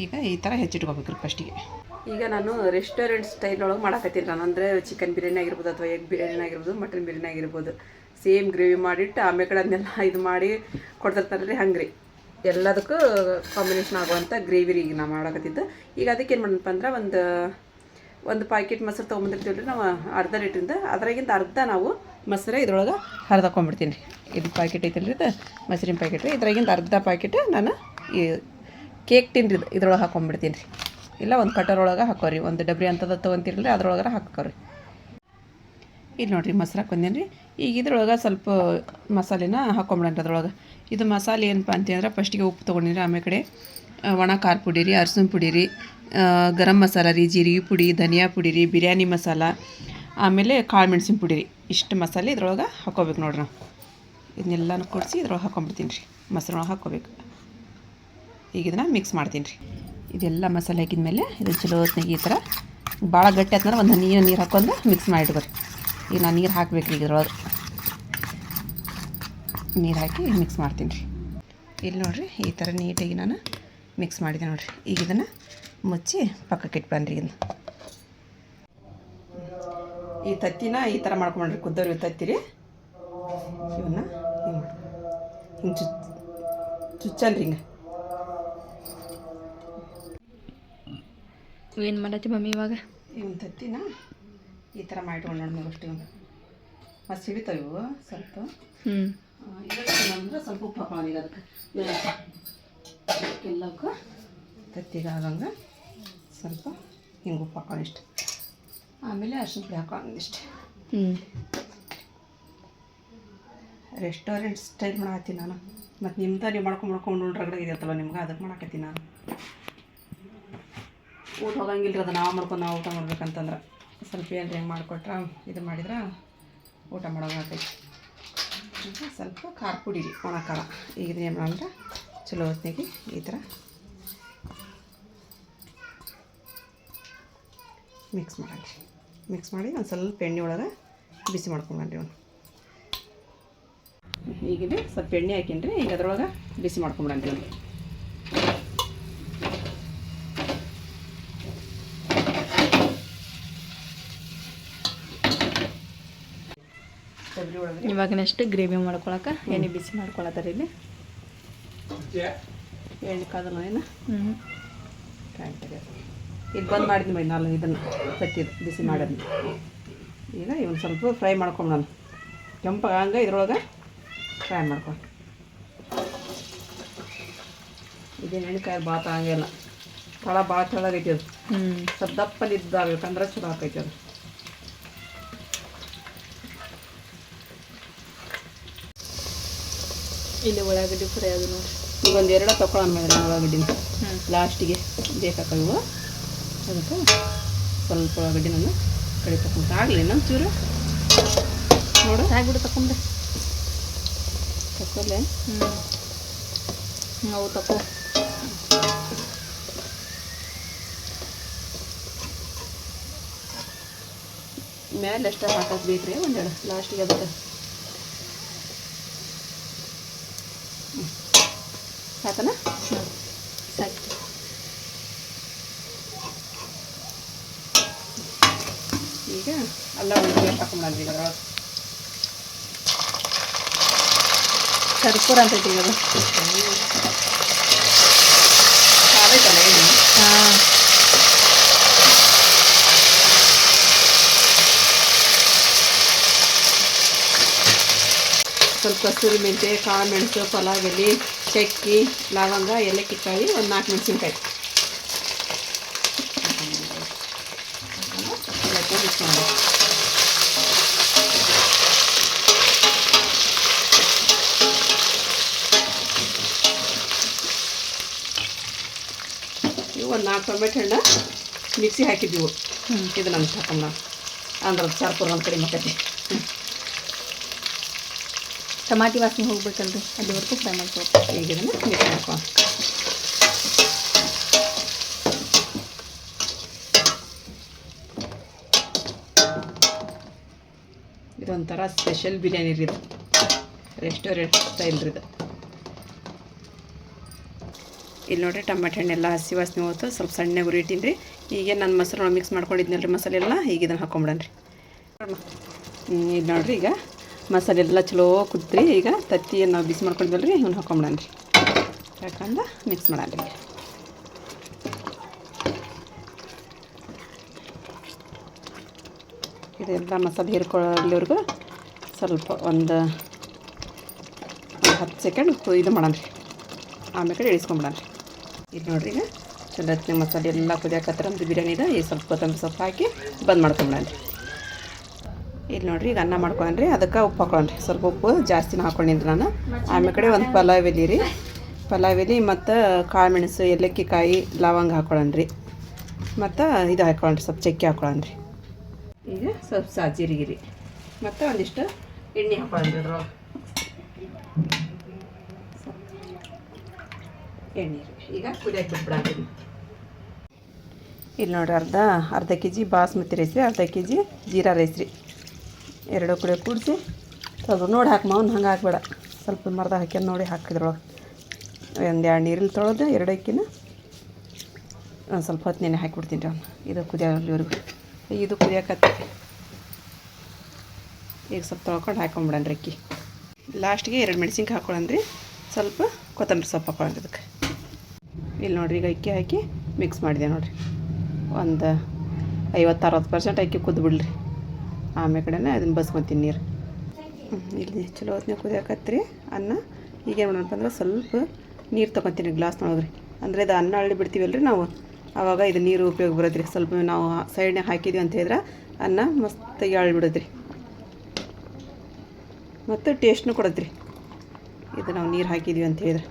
Speaker 2: ಈಗ ಈ ಥರ ಹೆಚ್ಚಿಟ್ಕೋಬೇಕು ರೀ ಫಸ್ಟಿಗೆ. ಈಗ ನಾನು ರೆಸ್ಟೋರೆಂಟ್ ಸ್ಟೈಲ್ ಒಳಗೆ ಮಾಡಾಕತ್ತೀನಿ ನಾನು. ಅಂದರೆ ಚಿಕನ್ ಬಿರಿಯಾನಿ ಆಗಿರ್ಬೋದು, ಅಥವಾ ಎಗ್ ಬಿರಿಯಾನಿ ಆಗಿರ್ಬೋದು, ಮಟನ್ ಬಿರಿಯಾನಿ ಆಗಿರ್ಬೋದು. ಸೇಮ್ ಗ್ರೇವಿ ಮಾಡಿಟ್ಟು ಆಮೇಲೆ ಕಡೆ ಅದನ್ನೆಲ್ಲ ಇದು ಮಾಡಿ ಕೊಡ್ತಿರ್ತಾರೆ ರೀ. ಹಂಗೆ ರೀ ಎಲ್ಲದಕ್ಕೂ ಕಾಂಬಿನೇಷನ್ ಆಗುವಂಥ ಗ್ರೇವಿ ರೀ ಈಗ ನಾವು ಮಾಡಾಕತ್ತಿದ್ದು. ಈಗ ಅದಕ್ಕೆ ಏನು ಮಾಡಪ್ಪ ಅಂದ್ರೆ ಒಂದು ಪ್ಯಾಕೆಟ್ ಮೊಸರು ತೊಗೊಂಬಂದಿರ್ತೀವಿ ರೀ ನಾವು, ಅರ್ಧ ಲೀಟ್ರಿಂದ. ಅದ್ರಾಗಿಂದ ಅರ್ಧ ನಾವು ಮೊಸರು ಇದ್ರೊಳಗೆ ಹರಿದಾಕೊಂಡ್ಬಿಡ್ತೀನಿ ರೀ. ಇದು ಪ್ಯಾಕೆಟ್ ಐತಲ್ಲ ರೀ, ಇದು ಮೊಸರಿನ ಪ್ಯಾಕೆಟ್ ರೀ. ಇದ್ರಾಗಿಂದ ಅರ್ಧ ಪ್ಯಾಕೆಟ್ ನಾನು ಈ ಕೇಕ್ ಟಿನ್ ರೀ ಇದ್ರೊಳಗೆ ಹಾಕೊಂಡ್ಬಿಡ್ತೀನಿ ರೀ. ಇಲ್ಲ ಒಂದು ಕಟರ್ ಹಾಕೋರಿ. ಒಂದು ಡಬ್ರಿ ಅಂತದ ತೊಗೊಂತೀರಲ್ಲ ಅದ್ರೊಳಗೆ ಹಾಕೋರಿ. ಇಲ್ಲಿ ನೋಡಿರಿ ಮೊಸರು ಹಾಕೊಂಡೇನು ರೀ. ಈಗ ಇದ್ರೊಳಗೆ ಸ್ವಲ್ಪ ಮಸಾಲೆನ ಹಾಕೊಂಬಿಡೋಣ ಅದ್ರೊಳಗೆ. ಇದು ಮಸಾಲೆ ಏನಪ್ಪ ಅಂತಂದ್ರೆ ಫಸ್ಟಿಗೆ ಉಪ್ಪು ತೊಗೊಂಡಿರಿ. ಆಮೇಲೆ ಕಡೆ ಒಣ ಖಾರ ಪುಡಿ ರೀ, ಅರಸಿನ ಪುಡಿ ರೀ, ಗರಂ ಮಸಾಲ ರೀ, ಜೀರಿಗೆ ಪುಡಿ, ಧನಿಯಾ ಪುಡಿ ರೀ, ಬಿರಿಯಾನಿ ಮಸಾಲ, ಆಮೇಲೆ ಕಾಳು ಮೆಣಸಿನ ಪುಡಿ ರೀ. ಇಷ್ಟು ಮಸಾಲೆ ಇದ್ರೊಳಗೆ ಹಾಕೋಬೇಕು ನೋಡ್ರಿ. ನಾವು ಇದನ್ನೆಲ್ಲನೂ ಕೊಡಿಸಿ ಇದ್ರೊಳಗೆ ಹಾಕೊಂಡ್ಬಿಡ್ತೀನಿ ರೀ. ಮೊಸರೊಳಗೆ ಹಾಕ್ಕೋಬೇಕು. ಈಗ ಇದನ್ನು ಮಿಕ್ಸ್ ಮಾಡ್ತೀನಿ ರೀ. ಇದೆಲ್ಲ ಮಸಾಲೆ ಹಾಕಿದ್ಮೇಲೆ ಇದು ಚಲೋ ಹೊತ್ನಾಗ ಈ ಥರ ಭಾಳ ಗಟ್ಟಿ ಆಯ್ತಂದ್ರೆ ಒಂದು ನೀರು ಹಾಕೊಂಡು ಮಿಕ್ಸ್ ಮಾಡಿಟ್ಕೊರಿ. ಈಗ ನಾನು ನೀರು ಹಾಕ್ಬೇಕು ರೀ. ಇದ್ರೊಳಗೆ ನೀರು ಹಾಕಿ ಮಿಕ್ಸ್ ಮಾಡ್ತೀನಿ ರೀ. ಇಲ್ಲಿ ನೋಡಿರಿ, ಈ ಥರ ನೀಟಾಗಿ ನಾನು ಮಿಕ್ಸ್ ಮಾಡಿದೆ ನೋಡಿರಿ. ಈಗ ಇದನ್ನು ಮುಚ್ಚಿ ಪಕ್ಕಕ್ಕೆ ಇಟ್ಬಂದ್ರಿ. ಇದನ್ನು ಈ ತತ್ತಿನ ಈ ಥರ ಮಾಡ್ಕೊಂಡ್ರಿ. ಕುದ್ದವ್ರಿ ತತ್ತಿರಿ ಇವನ್ನ ಹಿಂಗೆ ಚುಚ್ಚನ್ರಿ. ಹಿಂಗೆ
Speaker 1: ಏನು ಮಾಡತ್ತಿ ಮಮ್ಮಿ ಇವಾಗ?
Speaker 2: ಇವನ್ ತತ್ತಿನ ಈ ಥರ ಮಾಡಿಟ್ಕೊಂಡು ನೋಡಿ ಅಷ್ಟು ಇವನು ಮಸ್ತ್ ಸಿಡಿತಾವೆ ಇವು. ಸ್ವಲ್ಪ ಅಂದ್ರೆ ಸ್ವಲ್ಪ ಉಪ್ಪು ಹಾಕೋಣ. ಈಗ ಅದಕ್ಕೆ ಎಲ್ಲಕ್ಕೂ ತತ್ತಿಗೆ ಆಗಂಗೆ ಸ್ವಲ್ಪ ಹಿಂಗೆ ಉಪ್ಪು ಹಾಕೋಣ ಇಷ್ಟು. ಆಮೇಲೆ ಅರ್ಶಿನ ಪುಡಿ ಹಾಕೋಣ ಇಷ್ಟು. ರೆಸ್ಟೋರೆಂಟ್ ಸ್ಟೈಲ್ ಮಾಡತ್ತೀನಿ ನಾನು. ಮತ್ತು ನಿಮ್ದು ನೀವು ಮಾಡ್ಕೊಂಡು ರಗಡ ಇದೆಯತ್ತಲ್ಲ ನಿಮ್ಗೆ, ಅದಕ್ಕೆ ಮಾಡಾಕತ್ತೀನಿ ನಾನು. ಊಟ ಹೋಗಂಗಿಲ್ಲ ರೀ. ಅದು ನಾವು ಮಾಡ್ಕೊಂಡು ನಾವು ಊಟ ಮಾಡ್ಬೇಕಂತಂದ್ರೆ ಸ್ವಲ್ಪ ಏನು ಹೆಂಗೆ ಮಾಡಿಕೊಟ್ರೆ ಇದು ಮಾಡಿದ್ರೆ ಊಟ ಮಾಡೋದಾಗ್ತೈತಿ. ಸ್ವಲ್ಪ ಖಾರ ಪುಡಿ ರೀ, ಒಣ ಖಾರ. ಈಗ ಇದನ್ನೇನು ಅಂದ್ರೆ ಚಲೋ ಹೊತ್ತಿಗೆ ಈ ಥರ ಮಿಕ್ಸ್ ಮಾಡಿ ಒಂದು ಸ್ವಲ್ಪ ಎಣ್ಣೆ ಒಳಗೆ ಬಿಸಿ ಮಾಡ್ಕೊಂಡ್ರಿ ಅವನು. ಈಗ ಸ್ವಲ್ಪ ಎಣ್ಣೆ ಹಾಕಿನ್ರಿ. ಈಗ ಅದ್ರೊಳಗೆ ಬಿಸಿ ಮಾಡ್ಕೊಂಬಿಡನ್ರಿ ಅವನು.
Speaker 1: ಇವಾಗ ನೆಕ್ಸ್ಟ್ ಗ್ರೇವಿ ಮಾಡ್ಕೊಳಕ್ಕೆ ಎಣ್ಣೆ ಬಿಸಿ ಮಾಡ್ಕೊಳತ್ತಾರ. ಇಲ್ಲಿ
Speaker 2: ಎಣ್ಣೆ ಕಾದಲ್ಲ ಏನು ಇಲ್ಲಿ ಬಂದು ಮಾಡಿದ್ನಿ ಬೈ ನಾನು ಇದನ್ನು ತತ್ತಿದ್ದು ಬಿಸಿ ಮಾಡೋದು. ಈಗ ಇವನು ಸ್ವಲ್ಪ ಫ್ರೈ ಮಾಡ್ಕೊಂಡು ಕೆಂಪಾಗ ಹಂಗೆ ಇದ್ರೊಳಗೆ ಫ್ರೈ ಮಾಡ್ಕೊಂಡು. ಇದೇನು ಎಣ್ಣೆಕಾಯಿ ಭಾಳ ಹಂಗೆಲ್ಲ ತಳ ಭಾಳ ತೆಳಗೈತಿ. ಅದು ಸ್ವಲ್ಪ ದಪ್ಪಲ್ಲಿ ಇದ್ದಾಗಬೇಕಂದ್ರೆ ಚಲೋ ಹಾಕೈತಿ ಅದು.
Speaker 1: ಇಲ್ಲಿ ಉಳ್ಳಾಗಡ್ಡಿ ಫ್ರೈ ಅದು ನೋಡಿ.
Speaker 2: ಈಗ ಒಂದು ಎರಡು ತೊಗೊಳೋಣ ಮೇಲೆ ಉಳ್ಳಾಗಡ್ಡಿನ
Speaker 1: ಹ್ಞೂ
Speaker 2: ಲಾಸ್ಟಿಗೆ ಬೇಕಾಗಿವು. ಅದಕ್ಕೆ ಸ್ವಲ್ಪ ಉಳ್ಳಾಗಡ್ಡಿನ ಕಡೆ ತಗೊಂಡು ಆಗಲಿ ನಮ್ಮ ಚೂರು ನೋಡು
Speaker 1: ಆಗ್ಬಿಡು ತಕೊಂಡೆ
Speaker 2: ತಗೊಳ್ಳೆ.
Speaker 1: ಅವು ತಕೋ.
Speaker 2: ಮೇಲೆ ಎಷ್ಟು ಹಾಕೋದು ಬೇಕು ರೀ ಒಂದೆರಡು ಲಾಸ್ಟಿಗೆ ಅದಕ್ಕೆ ಸಾಕನ
Speaker 1: ಸಾಕು.
Speaker 2: ಈಗ ಅಲ್ಲ ಒಂದು ಪೇಸ್ಟ್ ಹಾಕೊಂಡ್ಬಂದ್ರಿ ಈಗ ಅದ್ರೊಳಗೆ
Speaker 1: ಕರ್ಪೂರ ಅಂತ ಐತಿ ಅದು.
Speaker 2: ಸಾಲೈತಲ್ಲ ಏನು
Speaker 1: ಹಾಂ
Speaker 2: ಸ್ವಲ್ಪ ಕಸ್ತೂರಿ ಮೆಂತೆ, ಕಾಳು ಮೆಣಸು, ಪಲಾವ್ ಎಲೆ, ಚಕ್ಕಿ, ಲವಂಗ, ಏಲಕ್ಕಿ ಕಾಯಿ, ಒಂದು 4 ಮೆಣಸಿನ್ಕಾಯಿ ಮಿಕ್ಸ್ ಮಾಡಿ. ಇವು ಒಂದು 4 ಟೊಮೆಟೊ ಹಣ್ಣು ಮಿಕ್ಸಿ ಹಾಕಿದ್ದೀವಿ. ಇದು ನಮ್ಗೆ ಹಾಕೊಂಡ ಅಂದ್ರೆ ಚಾರ್ಪುರ ಒಂದು ಕಡಿಮೆ ಆಕೈತಿ.
Speaker 1: ಟಮಾಟಿ ವಾಸನೆ ಹೋಗ್ಬೇಕಲ್ರಿ, ಅಲ್ಲಿವರೆಗೂ ಫ್ರೈ ಮಾಡ್ಬೇಕು.
Speaker 2: ಈಗ ಇದನ್ನು ಮಿಕ್ಸ್ ಮಾಡ್ಕೊ. ಇದೊಂಥರ ಸ್ಪೆಷಲ್ ಬಿರಿಯಾನಿ ರೀ, ಇದು ರೆಸ್ಟೋರೆಂಟ್ ಸ್ಟೈಲ್ ರೀ ಇದು. ಇಲ್ಲಿ ನೋಡಿರಿ ಟಮಾಟೆ ಹಣ್ಣೆಲ್ಲ ಹಸಿ ವಾಸನೆ ಹೋಯ್ತು, ಸ್ವಲ್ಪ ಸಣ್ಣ ಉರಿ ಇಟ್ಟೀನಿ ರೀ. ಈಗ ನಾನು ಮೊಸರು ಮಿಕ್ಸ್ ಮಾಡ್ಕೊಂಡಿದ್ನಲ್ರಿ ಮಸಾಲೆ ಎಲ್ಲ, ಈಗ ಇದನ್ನು ಹಾಕೊಂಬಿಡನ್ರಿ. ಇದು ನೋಡಿರಿ ಈಗ ಮಸಾಲೆ ಎಲ್ಲ ಚಲೋ ಕುದ್ರಿ. ಈಗ ತತ್ತಿಯನ್ನು ನಾವು ಬಿಸಿ ಮಾಡ್ಕೊಂಡಿದ್ವಲ್ರಿ ಇವ್ನು ಹಾಕೊಂಬಿಡನ್ರಿ. ಯಾಕಂದ್ರೆ ಮಿಕ್ಸ್ ಮಾಡನ್ರಿ. ಇದೆಲ್ಲ ಮಸಾಲೆ ಹೀರ್ಕೊಳ್ಳೋವರೆಗೂ ಸ್ವಲ್ಪ ಒಂದು 10 ಸೆಕೆಂಡ್ ಇದು ಮಾಡನ್ರಿ. ಆಮೇಲೆ ಇಳಿಸ್ಕೊಂಬಿಡನ್ರಿ. ಇದು ನೋಡಿರಿ ಈಗ ಚಲೋ ಹೊತ್ತಿನ ಮಸಾಲೆ ಎಲ್ಲ ಕುದಿಯಾಕತ್ತರ ಒಂದು ಬಿರಿಯಾನಿದ. ಈಗ ಸ್ವಲ್ಪ ಕೊತ್ತಂಬರಿ ಸೊಪ್ಪು ಹಾಕಿ ಬಂದ್ ಮಾಡ್ಕೊಂಬಿಡನ್ರಿ. ಇಲ್ಲಿ ನೋಡಿರಿ ಈಗ ಅನ್ನ ಮಾಡ್ಕೊಂಡ್ರಿ, ಅದಕ್ಕೆ ಉಪ್ಪು ಹಾಕೊಂಡ್ರಿ. ಸ್ವಲ್ಪ ಉಪ್ಪು ಜಾಸ್ತಿನ ಹಾಕೊಂಡಿನ್ರಿ ನಾನು. ಆಮೇಲೆ ಕಡೆ ಒಂದು ಪಲಾವ್ ಎಲೆ ರೀ, ಪಲಾವ್ ಎಲೆ ಮತ್ತು ಕಾಳು ಮೆಣಸು, ಏಲಕ್ಕಿ ಕಾಯಿ, ಲವಂಗ ಹಾಕೊಳ್ಳೋಣ್ರಿ. ಮತ್ತು ಇದು ಹಾಕೊಳ್ಳೋಣ್ರಿ, ಸ್ವಲ್ಪ ಚಕ್ಕೆ ಹಾಕೊಳ್ಳೋಣ್ರಿ. ಈಗ ಸ್ವಲ್ಪ ಜೀರಿಗೆ ರೀ ಮತ್ತು ಒಂದಿಷ್ಟು ಎಣ್ಣೆ ಹಾಕೊಳ್ಳೋಣ್ರಿ. ಅದ್ರೊಳಗೆ ಎಣ್ಣೆ ರೀ. ಈಗ ಕುದಿಯಕ್ಕೆ ಬಿಟ್ಬಿಡೋಣ್ರಿ. ಇಲ್ಲಿ ನೋಡಿರಿ ಅರ್ಧ ಕೆ ಜಿ ಬಾಸ್ಮತಿ ರೈಸ್ ರೀ, ಅರ್ಧ ಕೆ ಜಿ ಜೀರಾ ರೈಸ್ ರೀ. ಎರಡು ಕುಡಿಯೋ ಕೂಡಿಸಿ ಸ್ವಲ್ಪ ನೋಡಿ ಹಾಕಿ ಮಾವನ್ ಹಂಗೆ ಹಾಕ್ಬೇಡ, ಸ್ವಲ್ಪ ಮರ್ದ ಹಾಕ್ಯಂದು ನೋಡಿ ಹಾಕಿದ್ರೊಳಗೆ ಒಂದು 2 ನೀರಲ್ಲಿ ತೊಳೆದು 2 ಅಕ್ಕಿನ ಒಂದು ಸ್ವಲ್ಪ ಹೊತ್ತು ನೆನೆ ಹಾಕಿಬಿಡ್ತೀನಿ ರೀ ಅವ್ನು. ಇದು ಕುದಿಯೋವರೆಗೂ ಇದು ಕುದಿಯೋಕತ್ತೆ. ಈಗ ಸ್ವಲ್ಪ ತೊಳ್ಕೊಂಡು ಹಾಕೊಂಬಿಡನ್ರಿ ಅಕ್ಕಿ. ಲಾಸ್ಟಿಗೆ 2 ಮೆಣಸಿನ್ಕಾಯಿ ಹಾಕೊಳ್ಳೋಣ್ರಿ, ಸ್ವಲ್ಪ ಕೊತ್ತಂಬರಿ ಸೊಪ್ಪು ಹಾಕೊಳ್ಳೋಣ್ರಿ ಅದಕ್ಕೆ. ಇಲ್ಲಿ ನೋಡಿರಿ ಈಗ ಅಕ್ಕಿ ಹಾಕಿ ಮಿಕ್ಸ್ ಮಾಡಿದೆ ನೋಡಿರಿ. ಒಂದು 50-60% ಅಕ್ಕಿ ಕುದ್ದು ಬಿಡ್ರಿ. ಆಮೇಲೆ ಕಡೆನೇ ಅದನ್ನು ಬಸ್ಕೊತೀನಿ ನೀರು. ಇಲ್ಲಿ ಚಲೋ ಹೊತ್ತಿನ ಕುದಿಯಾಕತ್ರಿ ಅನ್ನ. ಈಗೇನು ಮಾಡೋಣಪ್ಪ ಅಂದ್ರೆ ಸ್ವಲ್ಪ ನೀರು ತೊಗೊತೀನಿ ಗ್ಲಾಸ್ನೊಳಗೆ ರೀ. ಅಂದರೆ ಇದು ಅನ್ನ ಅಳ್ಳಿ ಬಿಡ್ತೀವಲ್ರಿ ನಾವು, ಆವಾಗ ಇದು ನೀರು ಉಪಯೋಗ ಬರೋದ್ರಿ. ಸ್ವಲ್ಪ ನಾವು ಸೈಡ್ನಾಗ ಹಾಕಿದ್ವಿ ಅಂತ ಹೇಳಿದ್ರೆ ಅನ್ನ ಮಸ್ತಾಗಿ ಅಳ್ಳಿಬಿಡೋದ್ರಿ ಮತ್ತು ಟೇಸ್ಟ್ನೂ ಕೊಡತ್ರಿ. ಇದು ನಾವು ನೀರು ಹಾಕಿದ್ವಿ ಅಂತ ಹೇಳಿದ್ರೆ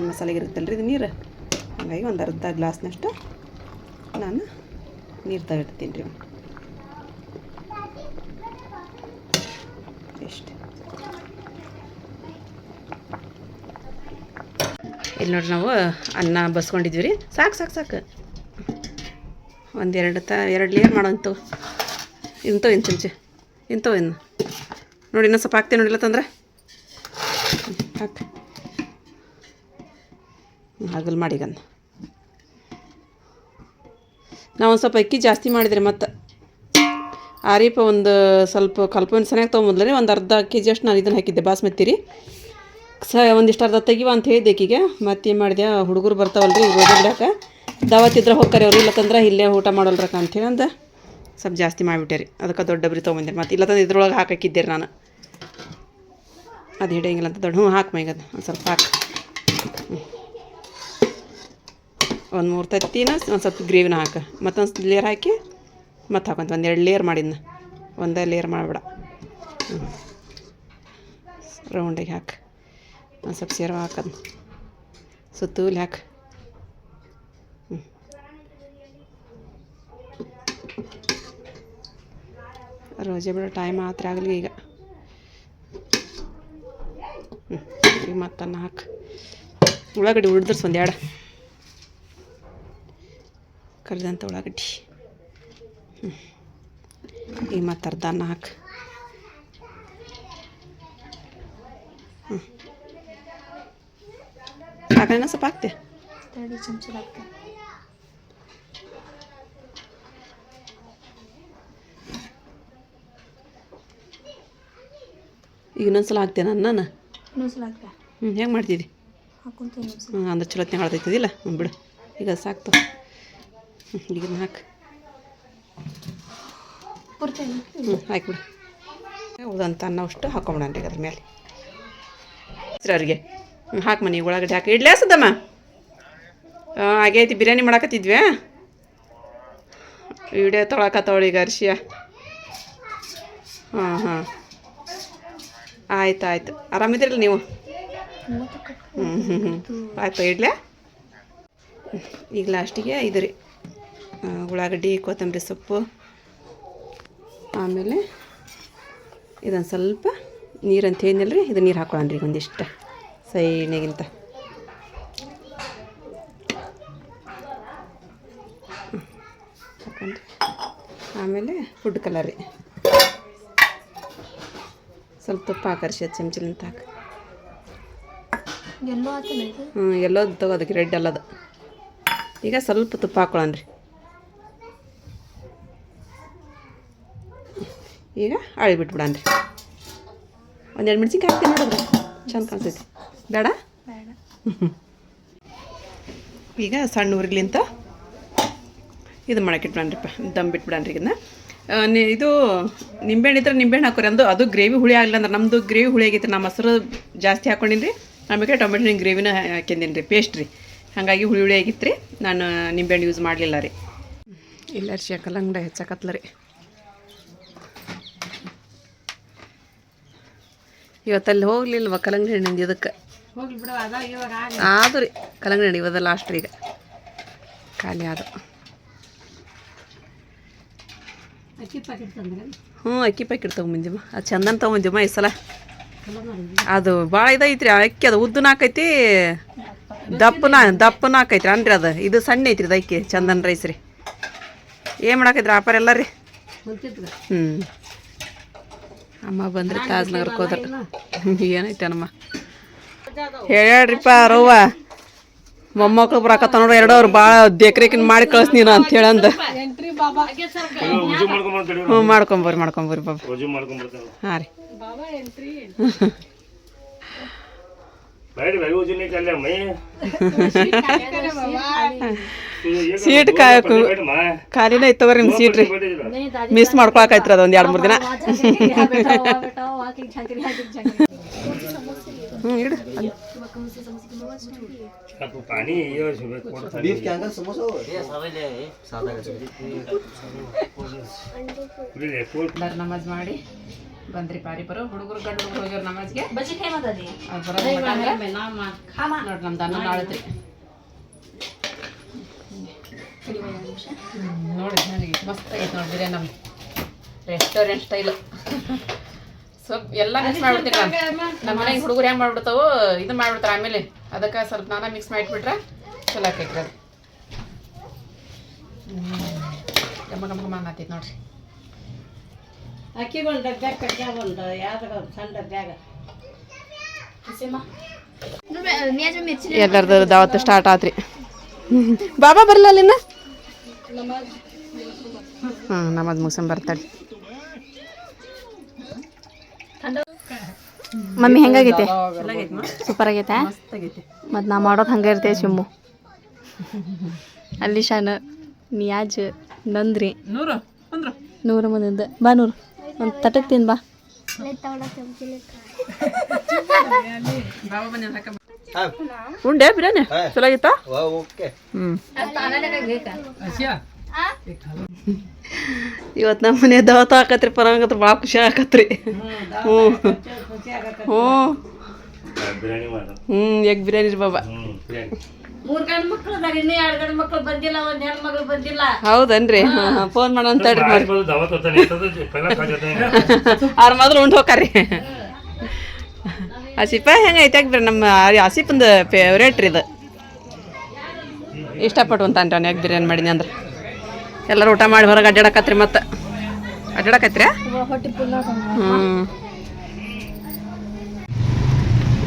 Speaker 2: ಮಸಾಲೆಗೆ ಇರುತ್ತಲ್ರಿ ಇದು ನೀರು. ಹಾಗಾಗಿ ಒಂದು ಅರ್ಧ ಗ್ಲಾಸ್ನಷ್ಟು ನಾನು ನೀರು ತೆಗಿಡ್ತೀನಿ ರೀ. ಎಷ್ಟು ಇಲ್ಲಿ ನೋಡ್ರಿ ನಾವು ಅನ್ನ ಬಸ್ಕೊಂಡಿದ್ವಿ ರೀ. ಸಾಕು ಒಂದು 2 ಲೇಯರ್ ಮಾಡೋಂಥವು ಇಂಥವು ಇನ್ನು ಚಮಚೆ ಇಂಥವು ಇನ್ನು ನೋಡಿ. ಇನ್ನೂ ಸ್ವಲ್ಪ ಹಾಕ್ತೇನೆ ನೋಡಿಲ್ಲ ತಂದ್ರೆ ಹಾಕಿ ಹಾಗಲ್ ಮಾಡಿಗನ್ನ. ನಾವು ಒಂದು ಸ್ವಲ್ಪ ಅಕ್ಕಿ ಜಾಸ್ತಿ ಮಾಡಿದ್ರಿ ಮತ್ತು ಆರೀಪ ಒಂದು ಸ್ವಲ್ಪ ಕಲ್ಪನೆ ಸರಿಯಾಗಿ ತೊಗೊಂಬಂದ್ರಿ. ಒಂದು ಅರ್ಧ ಕೆ ಜಿ ಅಷ್ಟು ನಾನು ಇದನ್ನು ಹಾಕಿದ್ದೆ ಬಾಸ್ಮತಿ ರೀ. ಒಂದಿಷ್ಟು ಅರ್ಧ ತೆಗಿವ ಅಂತ ಹೇಳಿದೆ ಅಕ್ಕಿಗೆ. ಮತ್ತೇನು ಮಾಡಿದೆ, ಹುಡುಗರು ಬರ್ತಾವಲ್ರಿ ಗೋಧಿ ಬಿಡಕ್ಕೆ, ದಾವತ್ತಿದ್ರೆ ಹೋಗ್ತಾರೆ ಅವ್ರು, ಇಲ್ಲತ್ತಂದ್ರೆ ಇಲ್ಲೇ ಊಟ ಮಾಡೋಲ್ರಕ್ಕ ಅಂಥೇಳಿ ಅಂದ ಸ್ವಲ್ಪ ಜಾಸ್ತಿ ಮಾಡಿಬಿಟ್ಟೆ ರೀ. ಅದಕ್ಕೆ ದೊಡ್ಡ ಡಬ್ರಿ ತೊಗೊಂಬಂದೆ. ಮತ್ತು ಇಲ್ಲತ್ತಂದ್ರೆ ಇದ್ರೊಳಗೆ ಹಾಕಿದ್ದೆ ರೀ ನಾನು. ಅದು ಹಿಡಿಯಂಗಿಲ್ಲ ಅಂತ ದೊಡ್ಡ ಹಾಕಿ ಮೈಗದು ಒಂದು ಸ್ವಲ್ಪ ಹಾಕಿ ಒಂದು 3 ತತ್ತಿನ ಒಂದು ಸ್ವಲ್ಪ ಗ್ರೇವಿನ ಹಾಕಿ ಮತ್ತೊಂದು ಲೇಯರ್ ಹಾಕಿ ಮತ್ತು ಹಾಕೊಂತ ಒಂದು 2 ಲೇಯರ್ ಮಾಡಿದ್ನ. ಒಂದೇ ಲೇಯರ್ ಮಾಡಬೇಡ, ರೌಂಡಿಗೆ ಹಾಕಿ ಒಂದು ಸ್ವಲ್ಪ ಸೇರುವ ಹಾಕೋದು ಸುತ್ತೂಲಿ ಹಾಕಿ ರೋಜೆ ಬಿಡೋ ಟೈಮ್ ಮಾತ್ರ ಆಗಲಿ ಈಗ ಈಗ ಮತ್ತನ್ನ ಹಾಕಿ ಉಳ್ಳಾಗಡ್ಡಿ ಉಳಿದ್ರಸ್ ಒಂದು ಎರಡು ಕರಿದಂಥ ಉಳ್ಳಾಗಡ್ಡಿ ಈಗ ಮತ್ತೆ ಅರ್ಧ ಅನ್ನ ಹಾಕಿ ಸಾಕಣ್ಣ ಸ್ವಲ್ಪ ಹಾಕ್ತೆ ಈಗ ಇನ್ನೊಂದ್ಸಲ ಹಾಕ್ತೇನೆ ನಾನು ಹೆಂಗೆ ಮಾಡ್ತಿದ್ದಿ ಅಂದ್ರೆ ಚಲೋತ್ನಾಗ ಹಾಳ್ತೈತಿದಿಲ್ಲ ಬಿಡು ಈಗ ಸಾಕ್ತು ಈಗ ಹಾಕಿ ಹಾಕಿಬಿಡು ಉಳ್ದಂತ ಅನ್ನ ಅಷ್ಟು ಹಾಕೊಂಬಿಡನ್ರಿ ಅದ್ರ ಮೇಲೆ ಅವ್ರಿಗೆ ಹಾಕಿ ಮನೆ ಒಳಗಡೆ ಹಾಕಿ ಇಡ್ಲೇ ಸದಮ್ಮ ಹಾಗೆ ಐತಿ ಬಿರಿಯಾನಿ ಮಾಡಾಕತ್ತಿದ್ವಿ ವಿಡಿಯೋ ತೊಗೊಳಕತ್ತವಳು ಈಗ ಅರ್ಶಿಯ ಹಾಂ ಆಯ್ತು ಆರಾಮಿದ್ದೀರಲ್ಲ ನೀವು ಆಯ್ತು ಇಡ್ಲೇ ಈಗ ಲಾಸ್ಟಿಗೆ ಇದು ರೀ ಉಳ್ಳಾಗಡ್ಡಿ ಕೊತ್ತಂಬರಿ ಸೊಪ್ಪು ಆಮೇಲೆ ಇದೊಂದು ಸ್ವಲ್ಪ ನೀರಂತ ಏನಿಲ್ಲ ರೀ ಇದು ನೀರು ಹಾಕೊಳ್ಳೋಣ ರೀ ಒಂದಿಷ್ಟು ಸೈನಿಗಿಂತ ಹಾಕೊಂಡ್ರಿ ಆಮೇಲೆ ಫುಡ್ ಕಲರ್ ರೀ ಸ್ವಲ್ಪ ತುಪ್ಪ ಹಾಕರ್ಸಿ ಅದು ಚಮಚಲಿಂತ ಹಾಕಿ ಎಲ್ಲೋದು ತಗೋದಕ್ಕೆ ರೆಡ್ ಅಲ್ಲದು ಈಗ ಸ್ವಲ್ಪ ತುಪ್ಪ ಹಾಕೊಳ್ಳೋಣ ರೀ ಈಗ ಅಳಿ ಬಿಟ್ಬಿಡೋಣ ರೀ ಒಂದೆರಡು ಮೆಣಸಿನ್ಕಾಯಿ ಹಾಕ್ತೀನಿ ನೋಡಿದ್ರೆ ಚಂದ ಕಾಣಿಸ್ತೈತಿ ಬೇಡ ಈಗ ಸಣ್ಣ ಉರ್ಗ್ಲಿಂತ ಇದು ಮಾಡಕ್ಕಿಟ್ಬಿಡಣ್ರಿಪ್ಪ ದಮ್ ಬಿಟ್ಬಿಡಣ್ರಿ ಇದನ್ನ ಇದು ನಿಂಬೆಹಣ್ಣು ಇದ್ರೆ ನಿಂಬೆಹಣ್ಣು ಹಾಕೋರಿ ಅಂದು ಅದು ಗ್ರೇವಿ ಹುಳಿ ಆಗಲಿಲ್ಲ ಅಂದ್ರೆ ನಮ್ಮದು ಗ್ರೇವಿ ಹುಳಿ ಆಗೈತೆ ನಾ ಮೊಸರು ಜಾಸ್ತಿ ಹಾಕೊಂಡಿನಿ ರೀ ಆಮೇಲೆ ಟೊಮೆಟೊ ಹಣ್ಣು ಗ್ರೇವಿನ ಹಾಕಿದ್ದೀನಿ ರೀ ಪೇಸ್ಟ್ ರೀ ಹಾಗಾಗಿ ಹುಳಿ ಹುಳಿ ಆಗಿತ್ತು ರೀ ನಾನು ನಿಂಬೆಹಣ್ಣು ಯೂಸ್ ಮಾಡಲಿಲ್ಲ ರೀ ಇಲ್ಲ ಅರ್ಶಿ ಕಲ್ಲಂಗಡಿ ಹೆಚ್ಚಕತ್ಲ ರೀ ಇವತ್ತಲ್ಲಿ ಹೋಗ್ಲಿಲ್ವ ಕಲ್ಲಂಗಡಿ ಹಣ್ಣಿಂದ ಇದಕ್ಕೆ ಆದು ರೀ ಕಲ್ಲಂಗಡಿ ಹಣ್ಣು ಇವತ್ತು ಲಾಸ್ಟ್ ರೀ ಈಗ ಖಾಲಿ ಆದ ಅಕ್ಕಿ ಪ್ಯಾಕೆಟ್ ತೊಗೊಂಬಂದಿಮ್ಮ ಅದು ಚಂದನ ತೊಗೊಂಬಂದಿಮ್ಮ ಈ ಸಲ ಅದು ಭಾಳ ಇದೈತ್ರಿ ಅಕ್ಕಿ ಅದು ಉದ್ದನ ಹಾಕೈತಿ ದಪ್ಪನ ಹಾಕೈತ್ರಿ ಅನ್ರಿ ಅದು ಇದು ಸಣ್ಣ ಐತ್ರಿ ಅದು ಅಕ್ಕಿ ಚಂದನ್ ರೈಸ್ ರೀ ಏನು ಮಾಡಾಕೈತ್ರಿ ಆಪರ್ ಎಲ್ಲ ರೀ ಅಮ್ಮ ಬಂದ್ರಿ ತಾಜ್ನಗರಕ್ಕೆ ಹೋದ್ರ ಏನೈತೆ ಅಮ್ಮ ಹೇಳ್ರಿಪ್ಪ ರವ್ವ ಮೊಮ್ಮಕ್ಳು ಬರಾಕತ್ತ ನೋಡ್ರಿ ಎರಡವ್ರು ಭಾಳ ದೇಕ್ರೇಕಿನ ಮಾಡಿ ಕಳ್ಸಿ ನೀನು ಅಂತ ಹೇಳಂದ ಮಾಡ್ಕೊಂಬರ್ರಿ ಬಾಬಾ ಹಾಂ ರೀ ಸೀಟ್ ಖಾಲಿನ ಐತವ್ರಿ ನಿಮ್ಮ ಸೀಟ್ ರೀ ಮಿಸ್ ಮಾಡ್ಕೊಳಕೈತ್ರಿ ಅದೊಂದು 2-3 ದಿನ ಇಡು ನಮಾಜ್ ಮಾಡಿ ಬಂದ್ರಿ ಪಾರಿಪರು ಹುಡುಗರು ಗಂಡು ಹುಡುಗರು ಹೋಗ್ಯಾರ ನಮಾಜ್ಗೆ ನೋಡ್ರಿ ನಮ್ದು ಅನ್ನ ನಾಳತ್ರಿ ನೋಡಿ ನನಗೆ ಮಸ್ತ್ ಆಗೈತೆ ನೋಡಿ ಬಿರಿಯಾನಿ ನಮ್ದು ರೆಸ್ಟೋರೆಂಟ್ ಸ್ಟೈಲು ಸ್ವಲ್ಪ ಎಲ್ಲ ಮಿಕ್ಸ್ ಮಾಡಿಬಿಡ್ತೀನಿ ನಮ್ಮ ಮನೆಗೆ ಹುಡುಗರು ಹೆಂಗೆ ಮಾಡ್ಬಿಡ್ತಾವು ಇದನ್ನ ಮಾಡಿಬಿಡ್ತಾರೆ ಆಮೇಲೆ ಅದಕ್ಕೆ ಸ್ವಲ್ಪ ನಾನಾ ಮಿಕ್ಸ್ ಮಾಡಿಬಿಟ್ರೆ ಚಲೋ ಆಕೈತ್ರಿ ಅದು ಗಮ್ಮ ಅನ್ನತೈತೆ ನೋಡ್ರಿ
Speaker 4: ಅಕ್ಕಿಗೊಂದು ಡಬ್ಬ್ಯಾಗ ಕಟ್ಟ್ಯಾಗ ಒಂದು ಯಾವ್ದಾಗ ಸಣ್ಣ ಡಬ್ಬ್ಯಾಗ
Speaker 2: ಎಲ್ಲರದು ದಾವತ್ತು ಸ್ಟಾರ್ಟ್ ಆತ್ರಿ ಬಾಬಾ ಬರಲ್ಲ ಅಲ್ಲಿನ ನಮ್ಮದು ಮುಗಿಸ್ಕೊಂಡ್ ಬರ್ತಾಳೆ
Speaker 1: ಮಮ್ಮಿ ಹೆಂಗಾಗೈತೆ ಸೂಪರ್ ಆಗೈತೆ ಮತ್ತು ನಾ ಮಾಡೋದು ಹಂಗೆ ಇರ್ತೇವೆ ಶಿಮ್ಮು ಅಲ್ಲಿ ಶಾನ ನಿಯಾಜ್ ನಂದ್ರಿ ನೂರು ಮಂದಿಂದ ಬಾ ನೂರು ಒಂದು ತಟಕ್ ತಿನ್ ಬಾ
Speaker 2: ಉಂಡೆ ಬಿರಿಯಾನಿ ಚಲೋ ಆಗಿತ್ತಾ ಇವತ್ತು ನಮ್ಮ ಮನೆ ದಾವತ ಹಾಕತ್ರಿ ಪರಂಗತ್ರ ಭಾಳ ಖುಷಿ ಆಕತ್ರಿ ಹ್ಞೂ ಎಗ್ ಬಿರಿಯಾನಿ ರೀ ಬಾಬಾ.
Speaker 4: 3 ಗಂಡು ಮಕ್ಳದಾಗ ಇನ್ನೂ 2 ಗಂಡು ಮಕ್ಳು ಬಂದಿಲ್ಲ, 1 ಹೆಣ್ಮಗಳು ಬಂದಿಲ್ಲ.
Speaker 2: ಹೌದನ್ರಿ? ಫೋನ್ ಮಾಡೋಣ ತಡ್ರಿ ಮಾಡಿ. ಅವ್ರ ಮೊದಲು ಉಂಡು ಹೋಗ್ರಿ. ಆಸಿಪ ಹೆಂಗೈತೆ ಎಗ್ ಬಿರಿಯಾನಿ? ನಮ್ಮ ಆಸಿಪಂದು ಫೇವ್ರೇಟ್ ರೀ ಇದು. ಇಷ್ಟಪಟ್ಟು ಅಂತಾನ್ರಿ ಅವ್ನು ಎಗ್ ಬಿರಿಯಾನಿ ಮಾಡೀನಿ ಅಂದ್ರೆ. ಎಲ್ಲರೂ ಊಟ ಮಾಡಿ ಹೊರಗೆ ಅಡ್ಡಾಡಕತ್ರಿ. ಮತ್ತೆ ಅಡ್ಡಾಡಕತ್ರಿ?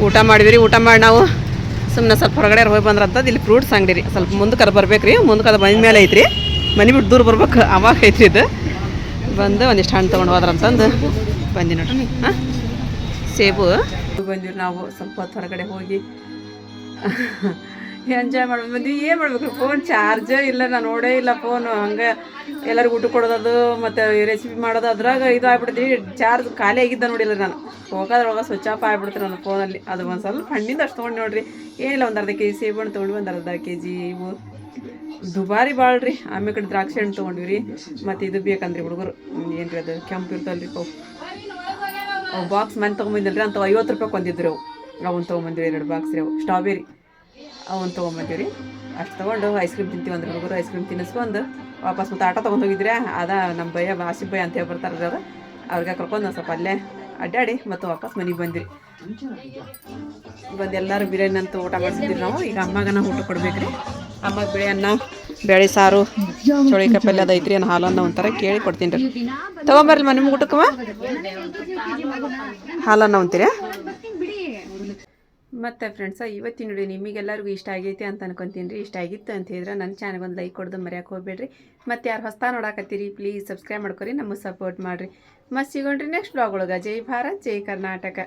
Speaker 2: ಊಟ ಮಾಡಿದ್ರಿ. ಊಟ ಮಾಡಿ ನಾವು ಸುಮ್ಮನೆ ಸ್ವಲ್ಪ ಹೊರಗಡೆ ಹೋಗಿ ಬಂದ್ರಂತದ್ದು. ಇಲ್ಲಿ ಫ್ರೂಟ್ಸ್ ಅಂಗಡಿ ರೀ. ಸ್ವಲ್ಪ ಮುಂದಕ್ಕೆ ಅದು ಬರ್ಬೇಕು ರೀ. ಮುಂದಕ್ಕೆ ಅದು ಬಂದ ಮೇಲೆ ಐತ್ರಿ. ಮನೆ ಬಿಟ್ಟು ದೂರ ಬರ್ಬೇಕು, ಅವಾಗ ಐತ್ರಿ ಇದು. ಬಂದು ಒಂದಿಷ್ಟು ಹಣ್ಣು ತೊಗೊಂಡು ಹೋದ್ರಂತಂದು ಬಂದಿ ನೋಡ್ರಿ. ಹಾಂ, ಸೇಬು ಬಂದಿವಿ ನಾವು. ಸ್ವಲ್ಪ ಹೊತ್ತು ಹೊರಗಡೆ ಹೋಗಿ ಎಂಜಾಯ್ ಮಾಡ್ಬೋದು. ಬಂದು ಏನು ಮಾಡ್ಬೇಕು? ಫೋನ್ ಚಾರ್ಜ್ ಇಲ್ಲ, ನಾನು ನೋಡೇ ಇಲ್ಲ ಫೋನು. ಹಂಗೆ ಎಲ್ಲರಿಗೂ ಊಟ ಕೊಡೋದು ಮತ್ತು ರೆಸಿಪಿ ಮಾಡೋದು ಅದ್ರಾಗ ಇದು ಆಗ್ಬಿಡ್ತೀವಿ. ಚಾರ್ಜ್ ಖಾಲಿ ಆಗಿದ್ದ ನೋಡಿಲ್ಲ ನಾನು. ಹೋಗೋದ್ರೊಳಗೆ ಸ್ವಿಚ್ ಆಫ್ ಆಗಿಬಿಡ್ತೀನಿ ನನ್ನ ಫೋನಲ್ಲಿ. ಅದು ಒಂದು ಸ್ವಲ್ಪ ಹಣ್ಣಿಂದ ಅಷ್ಟು ತೊಗೊಂಡು ನೋಡಿರಿ. ಏನಿಲ್ಲ, ಒಂದು ಅರ್ಧ ಕೆಜಿ ಸೇಬು ಹಣ್ಣು ತೊಗೊಂಡು, ಒಂದು ಅರ್ಧ ಕೆಜಿ ಇವು ದುಬಾರಿ ಭಾಳ ರೀ. ಆಮೇಲೆ ಕಡೆ ದ್ರಾಕ್ಷಿ ಹಣ್ಣು ತೊಗೊಂಡ್ವಿ ರೀ. ಮತ್ತು ಇದು ಬೇಕಂದ್ರಿ ಹುಡುಗರು, ಏನು ರೀ ಅದು ಕೆಂಪು ಇರ್ತಲ್ರಿ ಅವು ಬಾಕ್ಸ್ ಮನೆ ತೊಗೊಂಬಂದಿಲ್ಲ ರೀ. ಅಂತ 50 ರೂಪಾಯಿ ಕೊಂದಿದ್ರು ಅವು. ಅವನ್ನ ತೊಗೊಂಬಂದಿವಿ 2 ಬಾಕ್ಸ್ ರೀ. ಅವು ಸ್ಟ್ರಾಬೆರಿ ಅವನ್ನ ತೊಗೊಂಬಂದಿವಿ ರೀ. ಅಷ್ಟು ತೊಗೊಂಡು ಐಸ್ ಕ್ರೀಮ್ ತಿಂತೀವಿ ಅಂದ್ರೆ ಹುಡುಗರು ಐಸ್ ಕ್ರೀಮ್ ತಿನ್ನಿಸ್ಕೊಂಡು ವಾಪಸ್ ಮತ್ತೆ ಆಟೋ ತೊಗೊಂಡು ಹೋಗಿದ್ರೆ ಅದ ನಮ್ಮ ಭಯ ಆಸಿಫ್ ಭಯ ಅಂತ ಹೇಳಿ ಬರ್ತಾರೆ ರೀ. ಅದು ಅವ್ರಿಗೆ ಕರ್ಕೊಂಡು ಒಂದು ಸ್ವಲ್ಪ ಅಲ್ಲೇ ಅಡ್ಡಾಡಿ ಮತ್ತು ವಾಪಸ್ ಮನೆಗೆ ಬಂದಿರಿ. ಬಂದು ಎಲ್ಲರೂ ಬಿರಿಯಾನಿ ಅಂತ ಊಟ ಮಾಡಿಸಿದ್ವಿ ನಾವು. ಈಗ ಅಮ್ಮಗೆ ನಾವು ಊಟ ಕೊಡ್ಬೇಕ್ರಿ. ಅಮ್ಮಗೆ ಬಿಳಿ ಅನ್ನ, ಬೇಳೆ ಸಾರು, ಚೋಳಿಕಾಯಿ ಪಲ್ಯ ಅದು ಐತ್ರಿ. ಏನು ಹಾಲನ್ನ ಒಂಥರ ಕೇಳಿ ಕೊಡ್ತೀನಿ ರೀ. ತೊಗೊಂಬರ್ಲಿ ನಿಮ್ಮ ಊಟಕ್ಕವ ಹಾಲನ್ನ ಅಂತೀರಿ. ಮತ್ತು ಫ್ರೆಂಡ್ಸ, ಇವತ್ತಿನ ನೋಡಿ ನಿಮಗೆಲ್ಲರಿಗೂ ಇಷ್ಟ ಆಗೈತಿ ಅಂತ ಅನ್ಕೊತೀನಿ ರೀ. ಇಷ್ಟ ಆಗಿತ್ತು ಅಂತ ಹೇಳಿದ್ರೆ ನನ್ನ ಚಾನಲ್ಗೆ ಒಂದು ಲೈಕ್ ಕೊಡೋದು ಮರೆಯೋಕೆ ಹೋಗ್ಬೇಡ್ರಿ. ಮತ್ತು ಯಾರು ಹೊಸ್ತಾ ನೋಡಾಕತ್ತೀರಿ ಪ್ಲೀಸ್ ಸಬ್ಸ್ಕ್ರೈಬ್ ಮಾಡ್ಕೊರಿ, ನಮಗೆ ಸಪೋರ್ಟ್ ಮಾಡಿರಿ. ಮತ್ತು ಸಿಗೋಣ್ರಿ ನೆಕ್ಸ್ಟ್ ಬ್ಲಾಗ್ ಒಳಗೆ. ಜೈ ಭಾರತ್, ಜೈ ಕರ್ನಾಟಕ.